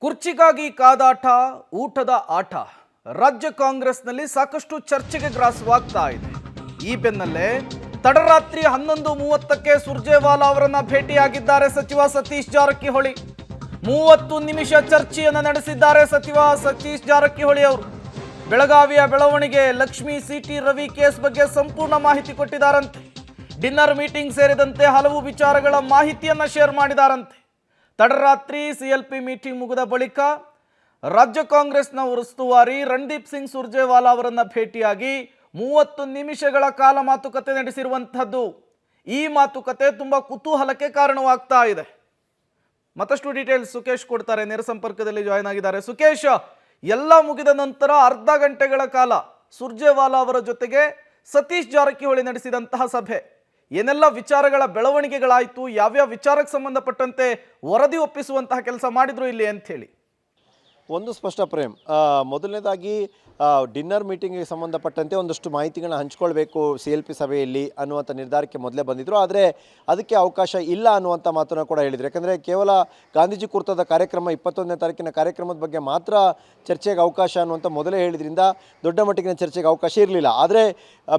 ಕುರ್ಚಿಗಾಗಿ ಕಾದಾಟ, ಊಟದ ಆಟ. ರಾಜ್ಯ ಕಾಂಗ್ರೆಸ್ನಲ್ಲಿ ಸಾಕಷ್ಟು ಚರ್ಚೆಗೆ ಗ್ರಾಸವಾಗ್ತಾ ಇದೆ. ಈ ಬೆನ್ನಲ್ಲೇ ತಡರಾತ್ರಿ 11:30ಕ್ಕೆ ಸುರ್ಜೇವಾಲಾ ಅವರನ್ನ ಭೇಟಿಯಾಗಿದ್ದಾರೆ ಸಚಿವ ಸತೀಶ್ ಜಾರಕಿಹೊಳಿ. 30 ನಿಮಿಷ ಚರ್ಚೆಯನ್ನು ನಡೆಸಿದ್ದಾರೆ ಸಚಿವ ಸತೀಶ್ ಜಾರಕಿಹೊಳಿ ಅವರು. ಬೆಳಗಾವಿಯ ಬೆಳವಣಿಗೆ, ಲಕ್ಷ್ಮಿ ಸಿಟಿ ರವಿ ಕೇಸ್ ಬಗ್ಗೆ ಸಂಪೂರ್ಣ ಮಾಹಿತಿ ಕೊಟ್ಟಿದ್ದಾರಂತೆ. ಡಿನ್ನರ್ ಮೀಟಿಂಗ್ ಸೇರಿದಂತೆ ಹಲವು ವಿಚಾರಗಳ ಮಾಹಿತಿಯನ್ನು ಶೇರ್ ಮಾಡಿದಾರಂತೆ. ತಡರಾತ್ರಿ ಸಿಎಲ್ಪಿ ಮೀಟಿಂಗ್ ಮುಗಿದ ಬಳಿಕ ರಾಜ್ಯ ಕಾಂಗ್ರೆಸ್ನ ಉಸ್ತುವಾರಿ ರಣದೀಪ್ ಸಿಂಗ್ ಸುರ್ಜೇವಾಲಾ ಅವರನ್ನ ಭೇಟಿಯಾಗಿ 30 ನಿಮಿಷಗಳ ಕಾಲ ಮಾತುಕತೆ ನಡೆಸಿರುವಂತಹದ್ದು. ಈ ಮಾತುಕತೆ ತುಂಬಾ ಕುತೂಹಲಕ್ಕೆ ಕಾರಣವಾಗ್ತಾ ಇದೆ. ಮತ್ತಷ್ಟು ಡೀಟೇಲ್ಸ್ ಸುಕೇಶ್ ಕೊಡ್ತಾರೆ, ನೇರ ಸಂಪರ್ಕದಲ್ಲಿ ಜಾಯ್ನ್ ಆಗಿದ್ದಾರೆ. ಸುಕೇಶ್, ಎಲ್ಲ ಮುಗಿದ ನಂತರ ಅರ್ಧ ಗಂಟೆಗಳ ಕಾಲ ಸುರ್ಜೇವಾಲಾ ಅವರ ಜೊತೆಗೆ ಸತೀಶ್ ಜಾರಕಿಹೊಳಿ ನಡೆಸಿದಂತಹ ಸಭೆ, ಏನೆಲ್ಲ ವಿಚಾರಗಳ ಬೆಳವಣಿಗೆಗಳಾಯಿತು, ಯಾವ್ಯಾವ ವಿಚಾರಕ್ಕೆ ಸಂಬಂಧಪಟ್ಟಂತೆ ವರದಿ ಒಪ್ಪಿಸುವಂತಹ ಕೆಲಸ ಮಾಡಿದ್ರು ಇಲ್ಲಿ ಅಂತ ಹೇಳಿ? ಒಂದು ಸ್ಪಷ್ಟ ಪ್ರೇಮ್, ಮೊದಲನೇದಾಗಿ ಡಿನ್ನರ್ ಮೀಟಿಂಗಿಗೆ ಸಂಬಂಧಪಟ್ಟಂತೆ ಒಂದಷ್ಟು ಮಾಹಿತಿಗಳನ್ನ ಹಂಚ್ಕೊಳ್ಬೇಕು CLP ಸಭೆಯಲ್ಲಿ ಅನ್ನುವಂಥ ನಿರ್ಧಾರಕ್ಕೆ ಮೊದಲೇ ಬಂದಿದ್ದರು. ಆದರೆ ಅದಕ್ಕೆ ಅವಕಾಶ ಇಲ್ಲ ಅನ್ನುವಂಥ ಮಾತನ್ನು ಕೂಡ ಹೇಳಿದರು. ಯಾಕಂದರೆ ಕೇವಲ ಗಾಂಧೀಜಿ ಕುರಿತಾದ ಕಾರ್ಯಕ್ರಮ 21ನೇ ತಾರೀಕಿನ ಕಾರ್ಯಕ್ರಮದ ಬಗ್ಗೆ ಮಾತ್ರ ಚರ್ಚೆಗೆ ಅವಕಾಶ ಅನ್ನುವಂಥ ಮೊದಲೇ ಹೇಳಿದ್ರಿಂದ ದೊಡ್ಡ ಮಟ್ಟಿಗಿನ ಚರ್ಚೆಗೆ ಅವಕಾಶ ಇರಲಿಲ್ಲ. ಆದರೆ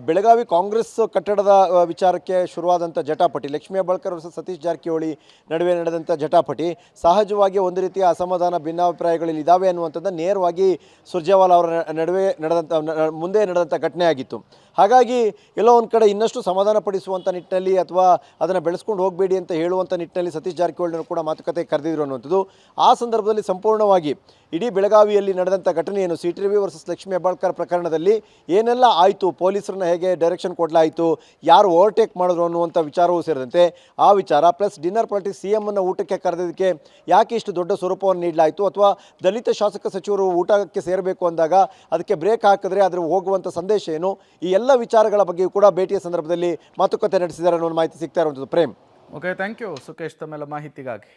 ಬೆಳಗಾವಿ ಕಾಂಗ್ರೆಸ್ ಕಟ್ಟಡದ ವಿಚಾರಕ್ಕೆ ಶುರುವಾದಂಥ ಜಟಾಪಟಿ, ಲಕ್ಷ್ಮೀ ಹೆಬ್ಬಾಳ್ಕರ್ ವರ್ಸಸ್ ಸತೀಶ್ ಜಾರಕಿಹೊಳಿ ನಡುವೆ ನಡೆದಂಥ ಜಟಾಪಟಿ ಸಹಜವಾಗಿ ಒಂದು ರೀತಿಯ ಅಸಮಾಧಾನ, ಭಿನ್ನಾಭಿಪ್ರಾಯಗಳಲ್ಲಿ ಇದ್ದಾವೆ ಅನ್ನುವಂಥದ್ದು ನೇರವಾಗಿ ಸುರ್ಜೇವಾಲಾ ಅವರ ನಡುವೆ ಮುಂದೆ ನಡೆದಂಥ ಘಟನೆ ಆಗಿತ್ತು. ಹಾಗಾಗಿ ಎಲ್ಲೋ ಒಂದು ಕಡೆ ಇನ್ನಷ್ಟು ಸಮಾಧಾನ ಪಡಿಸುವಂಥ ನಿಟ್ಟಿನಲ್ಲಿ ಅಥವಾ ಅದನ್ನು ಬೆಳೆಸ್ಕೊಂಡು ಹೋಗಬೇಡಿ ಅಂತ ಹೇಳುವಂಥ ನಿಟ್ಟಿನಲ್ಲಿ ಸತೀಶ್ ಜಾರಕಿಹೊಳಿನೂ ಕೂಡ ಮಾತುಕತೆ ಕರೆದಿದ್ರು ಅನ್ನುವಂಥದ್ದು. ಆ ಸಂದರ್ಭದಲ್ಲಿ ಸಂಪೂರ್ಣವಾಗಿ ಇಡೀ ಬೆಳಗಾವಿಯಲ್ಲಿ ನಡೆದಂಥ ಘಟನೆ ಏನು, ಸಿಟಿ ರವಿ ವರ್ಸಸ್ ಲಕ್ಷ್ಮೀ ಹೆಬ್ಬಾಳ್ಕರ್ ಪ್ರಕರಣದಲ್ಲಿ ಏನೆಲ್ಲ ಆಯಿತು, ಪೊಲೀಸರನ್ನ ಹೇಗೆ ಡೈರೆಕ್ಷನ್ ಕೊಡಲಾಯಿತು, ಯಾರು ಓವರ್ಟೇಕ್ ಮಾಡಿದ್ರು ಅನ್ನುವಂಥ ವಿಚಾರವೂ ಸೇರಿದಂತೆ ಆ ವಿಚಾರ, ಪ್ಲಸ್ ಡಿನ್ನರ್ ಪಾರ್ಟಿ CM ಅನ್ನು ಊಟಕ್ಕೆ ಕರೆದಿದ್ದಕ್ಕೆ ಯಾಕೆ ಇಷ್ಟು ದೊಡ್ಡ ಸ್ವರೂಪವನ್ನು ನೀಡಲಾಯಿತು, ಅಥವಾ ದಲಿತ ಶಾಸಕ ಸಚಿವರು ಊಟಕ್ಕೆ ಸೇರಬೇಕು ಅಂದಾಗ ಅದಕ್ಕೆ ಬ್ರೇಕ್ ಹಾಕಿದ್ರೆ ಅದರ ಹೋಗುವಂಥ ಸಂದೇಶ ಏನು, ಈ ಎಲ್ಲ ವಿಚಾರಗಳ ಬಗ್ಗೆಯೂ ಕೂಡ ಭೇಟಿಯ ಸಂದರ್ಭದಲ್ಲಿ ಮಾತುಕತೆ ನಡೆಸಿದ್ದಾರೆ ಅನ್ನೋ ಮಾಹಿತಿ ಸಿಗ್ತಾ ಇರುವಂಥದ್ದು. Prem, okay, thank you Sukesh ತಮ್ಮೆಲ್ಲ ಮಾಹಿತಿಗಾಗಿ.